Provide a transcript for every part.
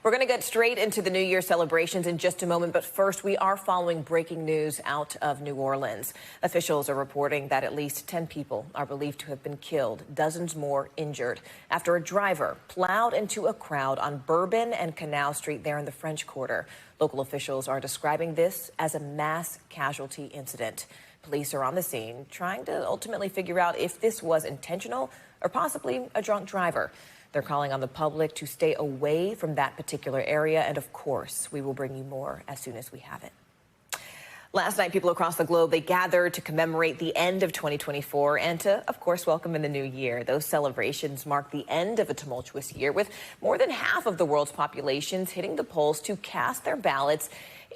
We're going to get straight into the New Year celebrations in just a moment, but first we are following breaking news out of New Orleans. Officials are reporting that at least 10 people are believed to have been killed, dozens more injured, after a driver plowed into a crowd on Bourbon and Canal Street there in the French Quarter. Local officials are describing this as a mass casualty incident. Police are on the scene trying to ultimately figure out if this was intentional or possibly a drunk driver. They're calling on the public to stay away from that particular area. And of course, we will bring you more as soon as we have it. Last night, people across the globe, they gathered to commemorate the end of 2024 and to, of course, welcome in the new year. Those celebrations mark the end of a tumultuous year with more than half of the world's populations hitting the polls to cast their ballots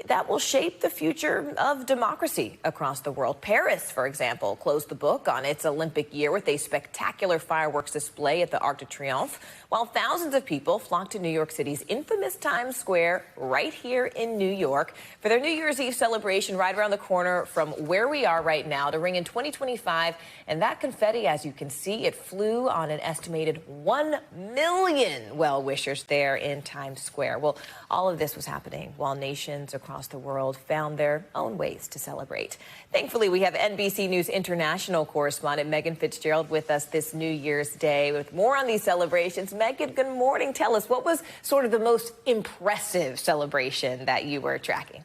that will shape the future of democracy across the world. Paris, for example, closed the book on its Olympic year with a spectacular fireworks display at the Arc de Triomphe, while thousands of people flocked to New York City's infamous Times Square right here in New York for their New Year's Eve celebration right around the corner from where we are right now to ring in 2025. And that confetti, as you can see, it flew on an estimated 1 million well-wishers there in Times Square. Well, all of this was happening while nations across the world found their own ways to celebrate. Thankfully, we have NBC News International correspondent Megan Fitzgerald with us this New Year's Day with more on these celebrations. Megan, good morning. Tell us, what was sort of the most impressive celebration that you were tracking?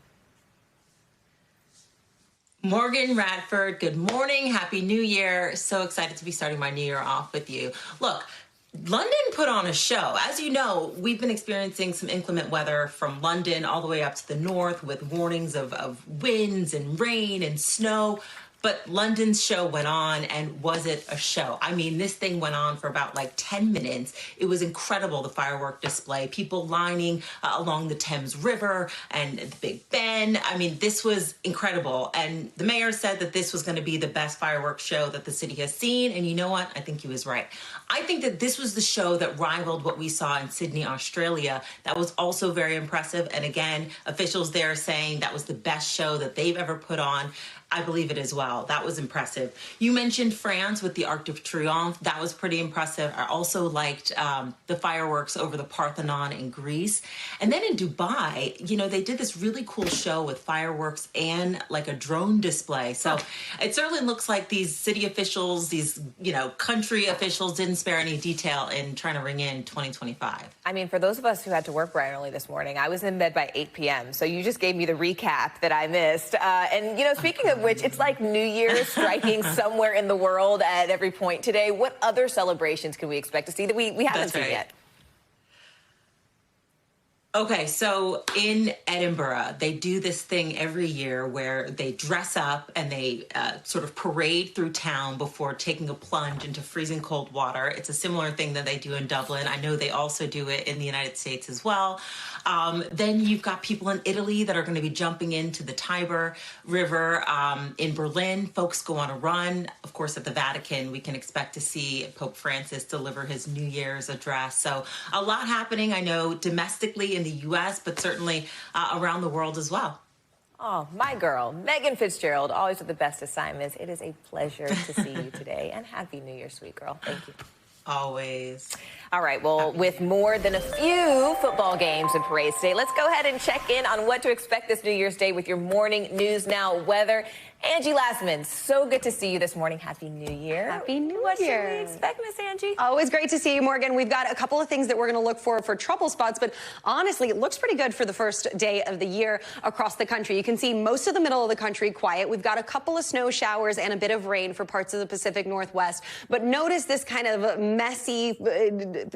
Morgan Radford, good morning. Happy New Year. So excited to be starting my new year off with you. Look, London put on a show. As you know, we've been experiencing some inclement weather from London all the way up to the north with warnings of winds and rain and snow. But London's show went on, and was it a show? I mean, this thing went on for about 10 minutes. It was incredible, the firework display, people lining along the Thames River and the Big Ben. I mean, this was incredible. And the mayor said that this was going to be the best fireworks show that the city has seen. And you know what? I think he was right. I think that this was the show that rivaled what we saw in Sydney, Australia. That was also very impressive. And again, officials there saying that was the best show that they've ever put on. I believe it as well. That was impressive. You mentioned France with the Arc de Triomphe. That was pretty impressive. I also liked the fireworks over the Parthenon in Greece. And then in Dubai, they did this really cool show with fireworks and a drone display. So it certainly looks like these city officials, these, country officials didn't spare any detail in trying to ring in 2025. I mean, for those of us who had to work bright early this morning, I was in bed by 8 p.m. So you just gave me the recap that I missed. Speaking of which, it's like New Year's striking somewhere in the world at every point today. What other celebrations can we expect to see that we haven't seen yet? Okay, so in Edinburgh, they do this thing every year where they dress up and they sort of parade through town before taking a plunge into freezing cold water. It's a similar thing that they do in Dublin. I know they also do it in the United States as well. Then you've got people in Italy that are going to be jumping into the Tiber River. In Berlin, folks go on a run. Of course, at the Vatican, we can expect to see Pope Francis deliver his New Year's address. So a lot happening, I know, domestically in the U.S., but certainly around the world as well. Oh, my girl, Megan Fitzgerald, always with the best assignments. It is a pleasure to see you today, and Happy New Year, sweet girl. Thank you. Always. All right, well, with more than a few football games and parades today, let's go ahead and check in on what to expect this New Year's Day with your morning News Now weather. Angie Lassman, so good to see you this morning. Happy New Year. Happy New Year. What should we expect, Miss Angie? Always great to see you, Morgan. We've got a couple of things that we're going to look for trouble spots, but honestly, it looks pretty good for the first day of the year across the country. You can see most of the middle of the country quiet. We've got a couple of snow showers and a bit of rain for parts of the Pacific Northwest, but notice this kind of messy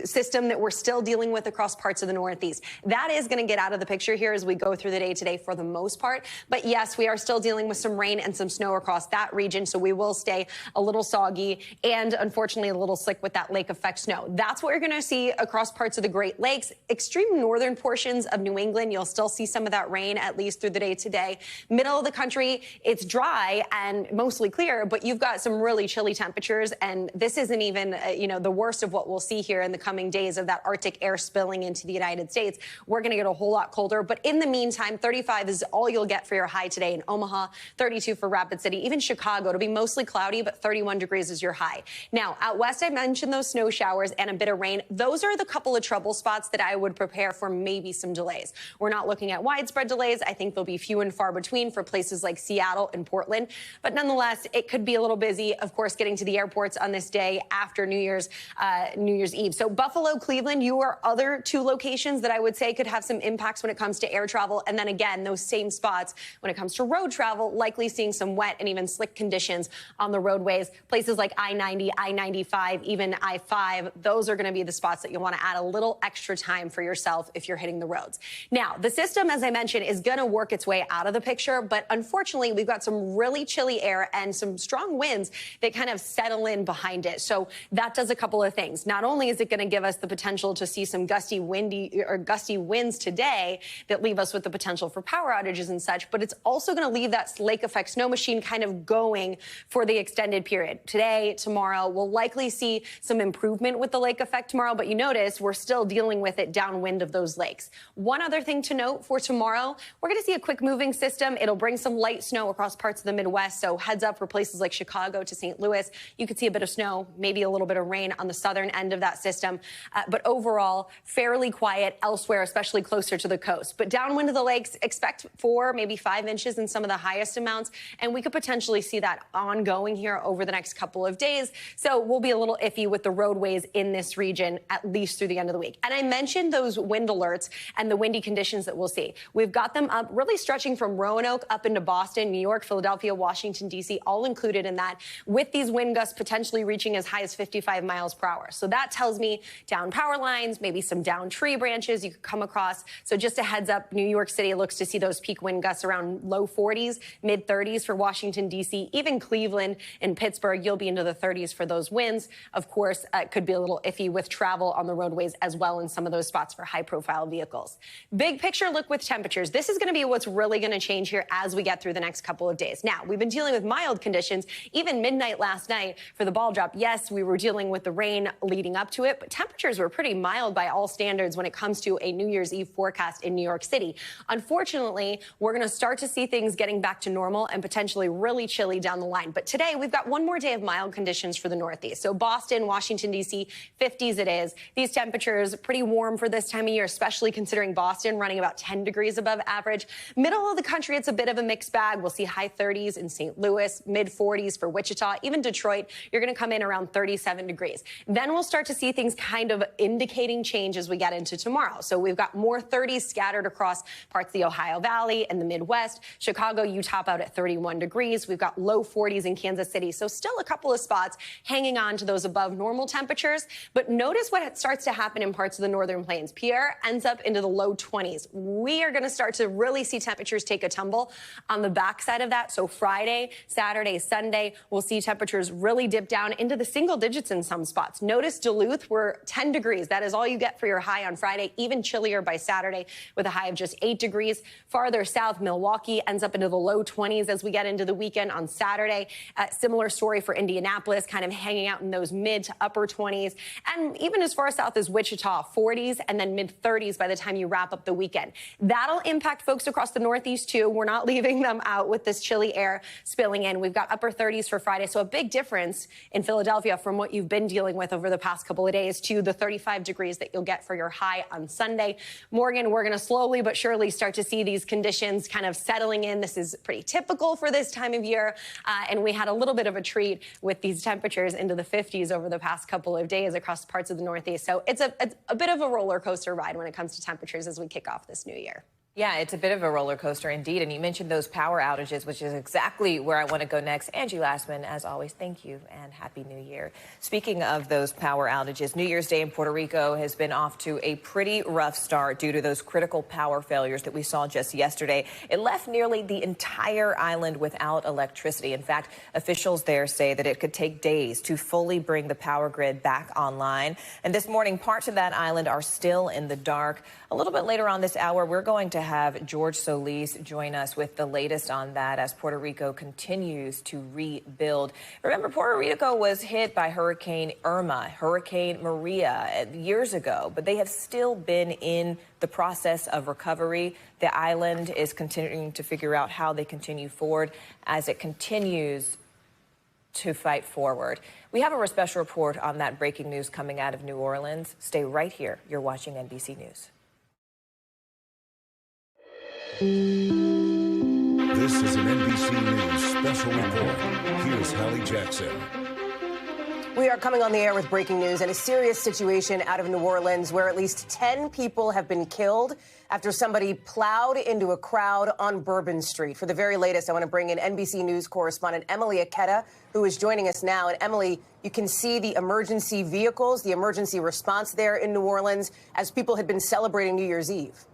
system that we're still dealing with across parts of the Northeast. That is going to get out of the picture here as we go through the day today for the most part, but yes, we are still dealing with some rain and some snow across that region, so we will stay a little soggy and unfortunately a little slick with that lake effect snow. That's what you're going to see across parts of the Great Lakes. Extreme northern portions of New England, you'll still see some of that rain at least through the day today. Middle of the country, it's dry and mostly clear, but you've got some really chilly temperatures, and this isn't even the worst of what we'll see here in in the coming days of that Arctic air spilling into the United States, we're going to get a whole lot colder. But in the meantime, 35 is all you'll get for your high today in Omaha, 32 for Rapid City, even Chicago. It'll be mostly cloudy, but 31 degrees is your high. Now, out west, I mentioned those snow showers and a bit of rain. Those are the couple of trouble spots that I would prepare for maybe some delays. We're not looking at widespread delays. I think they'll be few and far between for places like Seattle and Portland. But nonetheless, it could be a little busy, of course, getting to the airports on this day after New Year's Eve. So Buffalo, Cleveland, you are other two locations that I would say could have some impacts when it comes to air travel. And then again, those same spots when it comes to road travel, likely seeing some wet and even slick conditions on the roadways. Places like I-90, I-95, even I-5, those are going to be the spots that you'll want to add a little extra time for yourself if you're hitting the roads. Now, the system, as I mentioned, is going to work its way out of the picture, but unfortunately, we've got some really chilly air and some strong winds that kind of settle in behind it. So that does a couple of things. Not only is it going to give us the potential to see some gusty winds today that leave us with the potential for power outages and such, but it's also going to leave that lake effect snow machine kind of going for the extended period. Today, tomorrow, we'll likely see some improvement with the lake effect tomorrow, but you notice we're still dealing with it downwind of those lakes. One other thing to note for tomorrow, we're going to see a quick moving system. It'll bring some light snow across parts of the Midwest, so heads up for places like Chicago to St. Louis. You could see a bit of snow, maybe a little bit of rain on the southern end of that system, but overall, fairly quiet elsewhere, especially closer to the coast. But downwind of the lakes, expect 4, maybe 5 inches in some of the highest amounts, and we could potentially see that ongoing here over the next couple of days. So we'll be a little iffy with the roadways in this region, at least through the end of the week. And I mentioned those wind alerts and the windy conditions that we'll see. We've got them up, really stretching from Roanoke up into Boston, New York, Philadelphia, Washington, D.C., all included in that, with these wind gusts potentially reaching as high as 55 miles per hour. So that tells me down power lines, maybe some down tree branches you could come across. So just a heads up, New York City looks to see those peak wind gusts around low 40s, mid 30s for Washington, D.C., even Cleveland and Pittsburgh, you'll be into the 30s for those winds. Of course, it could be a little iffy with travel on the roadways as well in some of those spots for high-profile vehicles. Big picture look with temperatures. This is going to be what's really going to change here as we get through the next couple of days. Now, we've been dealing with mild conditions, even midnight last night for the ball drop. Yes, we were dealing with the rain leading up to it, but temperatures were pretty mild by all standards when it comes to a New Year's Eve forecast in New York City. Unfortunately, we're going to start to see things getting back to normal and potentially really chilly down the line. But today, we've got one more day of mild conditions for the Northeast. So Boston, Washington, D.C., 50s it is. These temperatures pretty warm for this time of year, especially considering Boston running about 10 degrees above average. Middle of the country, it's a bit of a mixed bag. We'll see high 30s in St. Louis, mid 40s for Wichita, even Detroit. You're going to come in around 37 degrees. Then we'll start to see things kind of indicating change as we get into tomorrow. So we've got more 30s scattered across parts of the Ohio Valley and the Midwest. Chicago, you top out at 31 degrees. We've got low 40s in Kansas City. So still a couple of spots hanging on to those above normal temperatures. But notice what starts to happen in parts of the northern plains. Pierre ends up into the low 20s. We are going to start to really see temperatures take a tumble on the backside of that. So Friday, Saturday, Sunday, we'll see temperatures really dip down into the single digits in some spots. Notice Duluth, we're 10 degrees. That is all you get for your high on Friday, even chillier by Saturday with a high of just 8 degrees. Farther south, Milwaukee ends up into the low 20s as we get into the weekend on Saturday. Similar story for Indianapolis, kind of hanging out in those mid to upper 20s. And even as far south as Wichita, 40s and then mid 30s by the time you wrap up the weekend. That'll impact folks across the Northeast too. We're not leaving them out with this chilly air spilling in. We've got upper 30s for Friday. So a big difference in Philadelphia from what you've been dealing with over the past couple of days to the 35 degrees that you'll get for your high on Sunday. Morgan, we're going to slowly but surely start to see these conditions kind of settling in. This is pretty typical for this time of year. And we had a little bit of a treat with these temperatures into the 50s over the past couple of days across parts of the Northeast. So it's a bit of a roller coaster ride when it comes to temperatures as we kick off this new year. Yeah, it's a bit of a roller coaster indeed. And you mentioned those power outages, which is exactly where I want to go next. Angie Lastman, as always, thank you and Happy New Year. Speaking of those power outages, New Year's Day in Puerto Rico has been off to a pretty rough start due to those critical power failures that we saw just yesterday. It left nearly the entire island without electricity. In fact, officials there say that it could take days to fully bring the power grid back online. And this morning, parts of that island are still in the dark. A little bit later on this hour, we're going to have George Solis join us with the latest on that as Puerto Rico continues to rebuild. Remember, Puerto Rico was hit by Hurricane Irma, Hurricane Maria years ago, but they have still been in the process of recovery. The island is continuing to figure out how they continue forward as it continues to fight forward. We have a special report on that breaking news coming out of New Orleans. Stay right here. You're watching NBC News. This is an NBC News special report. Here's Hallie Jackson. We are coming on the air with breaking news and a serious situation out of New Orleans where at least 10 people have been killed after somebody plowed into a crowd on Bourbon Street. For the very latest, I want to bring in NBC News correspondent Emily Aketa, who is joining us now. And Emily, you can see the emergency vehicles, the emergency response there in New Orleans as people had been celebrating New Year's Eve.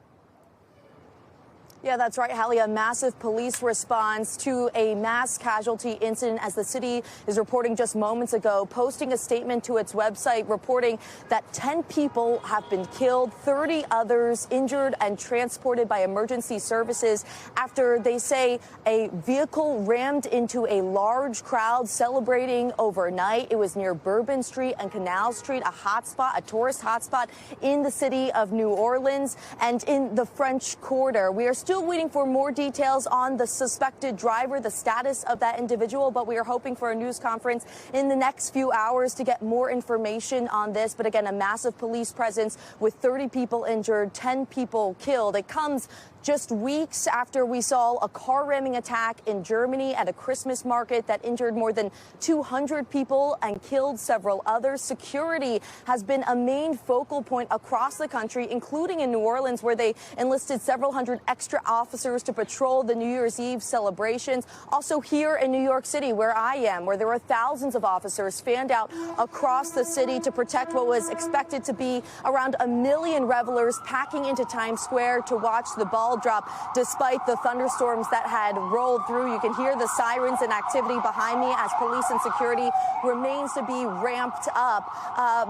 Yeah, that's right, Hallie. A massive police response to a mass casualty incident as the city is reporting just moments ago, posting a statement to its website reporting that 10 people have been killed, 30 others injured and transported by emergency services after they say a vehicle rammed into a large crowd celebrating overnight. It was near Bourbon Street and Canal Street, a hotspot, a tourist hotspot in the city of New Orleans and in the French Quarter. We are still waiting for more details on the suspected driver, the status of that individual, but we are hoping for a news conference in the next few hours to get more information on this. But again, a massive police presence with 30 people injured, 10 people killed. It comes just weeks after we saw a car ramming attack in Germany at a Christmas market that injured more than 200 people and killed several others. Security has been a main focal point across the country, including in New Orleans, where they enlisted several hundred extra officers to patrol the New Year's Eve celebrations. Also here in New York City, where I am, where there were thousands of officers fanned out across the city to protect what was expected to be around 1 million revelers packing into Times Square to watch the ball drop despite the thunderstorms that had rolled through. You can hear the sirens and activity behind me as police and security remains to be ramped up.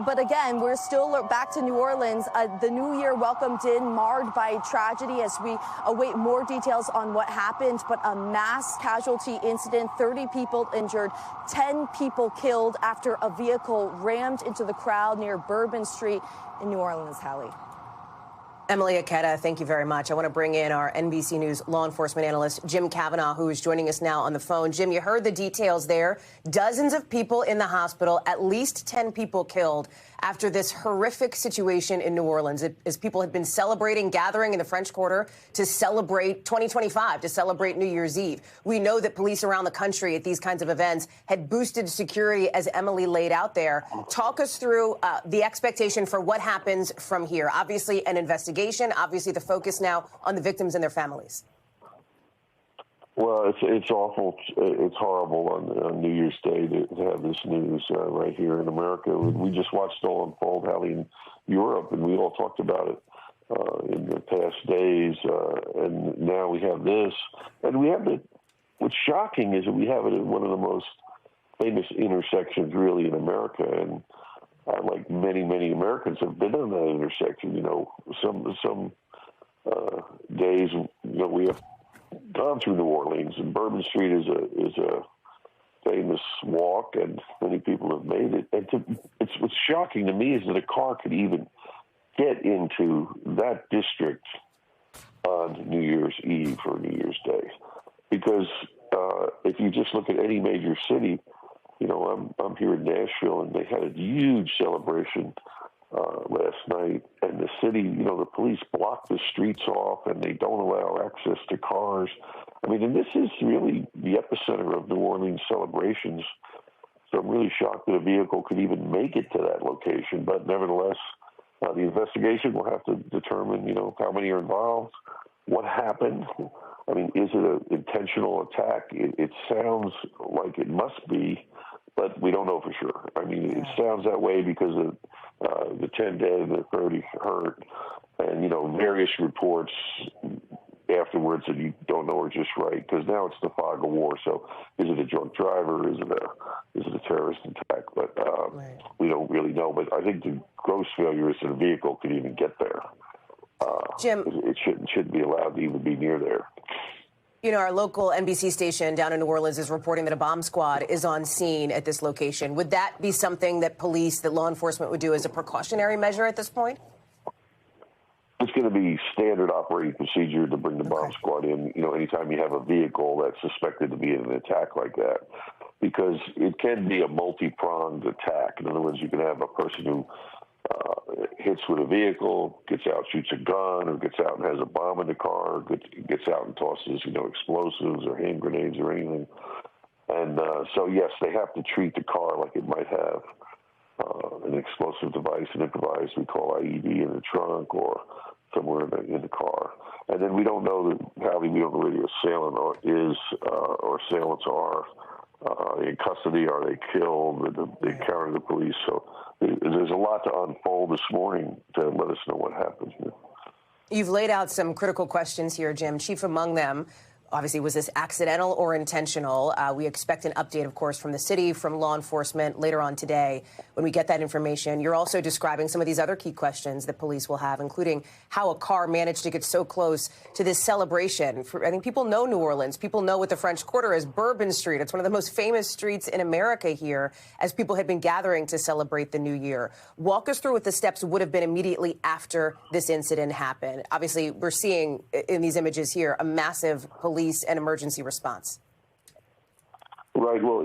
But again, we're still back to New Orleans. The new year welcomed in, marred by tragedy as we await more details on what happened. But a mass casualty incident, 30 people injured, 10 people killed after a vehicle rammed into the crowd near Bourbon Street in New Orleans, Hallie. Emily Aketa, thank you very much. I want to bring in our NBC News law enforcement analyst, Jim Kavanaugh, who is joining us now on the phone. Jim, you heard the details there. Dozens of people in the hospital, at least 10 people killed after this horrific situation in New Orleans, as people had been celebrating, gathering in the French Quarter to celebrate 2025, to celebrate New Year's Eve. We know that police around the country at these kinds of events had boosted security, as Emily laid out there. Talk us through the expectation for what happens from here. Obviously, an investigation, obviously the focus now on the victims and their families. Well, it's awful. It's horrible on New Year's Day to have this news right here in America. We just watched it all unfold, Hallie, in Europe, and we all talked about it in the past days. And now we have this. And we have what's shocking is that we have it at one of the most famous intersections really in America. And like many, many Americans have been on that intersection. You know, some days, we have gone through New Orleans, and Bourbon Street is a famous walk, and many people have made it. And what's shocking to me is that a car could even get into that district on New Year's Eve or New Year's Day, because if you just look at any major city, I'm here in Nashville, and they had a huge celebration last night, and the city, the police block the streets off and they don't allow access to cars. I mean, and this is really the epicenter of New Orleans celebrations. So I'm really shocked that a vehicle could even make it to that location. But nevertheless, the investigation will have to determine, how many are involved, what happened. I mean, is it an intentional attack? It sounds like it must be, but we don't know for sure. I mean, it sounds that way because of the 10 dead, the 30 hurt, and, various reports afterwards that you don't know are just right, because now it's the fog of war. So is it a drunk driver? Is it a terrorist attack? But we don't really know. But I think the gross failure is that a vehicle could even get there. Jim, it shouldn't be allowed to even be near there. You know, our local NBC station down in New Orleans is reporting that a bomb squad is on scene at this location. Would that be something that law enforcement would do as a precautionary measure at this point? It's going to be standard operating procedure to bring the bomb squad in, you know, anytime you have a vehicle that's suspected to be in an attack like that, because it can be a multi-pronged attack. In other words, you can have a person who hits with a vehicle, gets out, shoots a gun, or gets out and has a bomb in the car, gets out and tosses, you know, explosives or hand grenades or anything. And so, yes, they have to treat the car like it might have an explosive device, an improvised, we call IED, in the trunk or somewhere in the car. And then we don't know how we don't know where the assailant is or assailants are in custody. Are they killed? Are they encounter the police? So there's a lot to unfold this morning to let us know what happens. You've laid out some critical questions here, Jim. Chief among them, obviously, was this accidental or intentional? We expect an update, of course, from the city, from law enforcement later on today. When we get that information, you're also describing some of these other key questions that police will have, including how a car managed to get so close to this celebration. I think people know New Orleans. People know what the French Quarter is, Bourbon Street. It's one of the most famous streets in America here, as people had been gathering to celebrate the new year. Walk us through what the steps would have been immediately after this incident happened. Obviously, we're seeing in these images here a massive police and emergency response. Right. Well,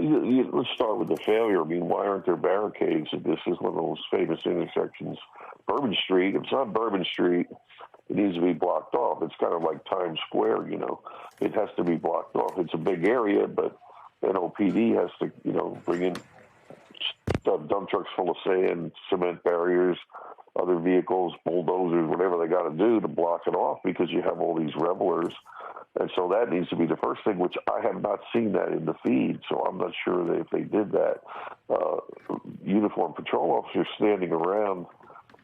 let's start with the failure. I mean, why aren't there barricades? This is one of those famous intersections. Bourbon Street, if it's on Bourbon Street, it needs to be blocked off. It's kind of like Times Square, you know. It has to be blocked off. It's a big area, but NOPD has to, you know, bring in dump trucks full of sand, cement barriers, other vehicles, bulldozers, whatever they got to do to block it off, because you have all these revelers. And so that needs to be the first thing, which I have not seen that in the feed. So I'm not sure that if they did that, uniformed patrol officers standing around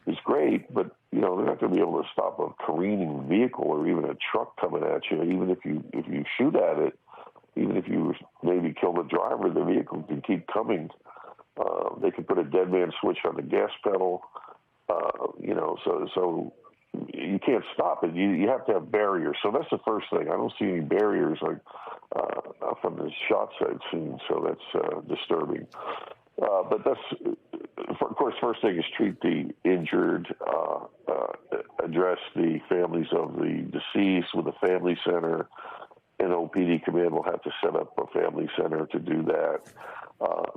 is great, but, you know, they're not going to be able to stop a careening vehicle or even a truck coming at you. Even if you shoot at it, even if you maybe kill the driver, the vehicle can keep coming. They can put a dead man switch on the gas pedal, you know, so you can't stop it. You have to have barriers. So that's the first thing. I don't see any barriers like from the shots I've seen, so that's disturbing. But that's, of course, first thing is treat the injured, address the families of the deceased with a family center. NOPD command will have to set up a family center to do that.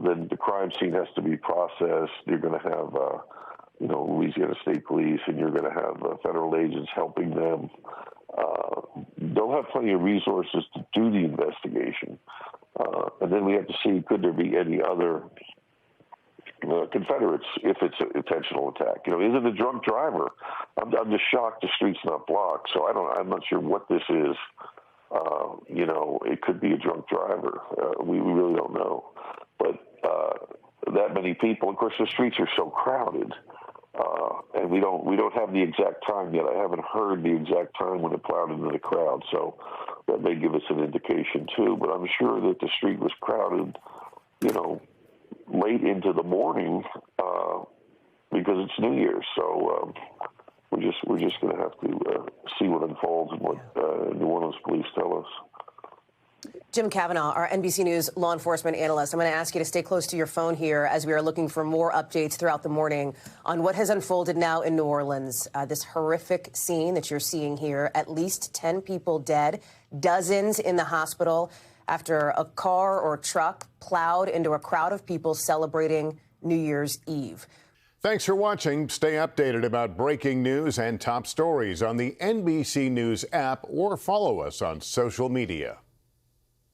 Then the crime scene has to be processed. You're going to have you know, Louisiana State Police, and you're going to have federal agents helping them. They'll have plenty of resources to do the investigation. And then we have to see, could there be any other Confederates if it's an intentional attack? You know, is it a drunk driver? I'm just shocked the street's not blocked. So I'm not sure what this is. You know, it could be a drunk driver. We really don't know. But that many people, of course, the streets are so crowded. And we don't have the exact time yet. I haven't heard the exact time when it plowed into the crowd, so that may give us an indication too. But I'm sure that the street was crowded, you know, late into the morning because it's New Year's. So we're just going to have to see what unfolds and what New Orleans police tell us. Jim Kavanaugh, our NBC News law enforcement analyst. I'm going to ask you to stay close to your phone here as we are looking for more updates throughout the morning on what has unfolded now in New Orleans. This horrific scene that you're seeing here, at least 10 people dead, dozens in the hospital after a car or truck plowed into a crowd of people celebrating New Year's Eve. Thanks for watching. Stay updated about breaking news and top stories on the NBC News app or follow us on social media.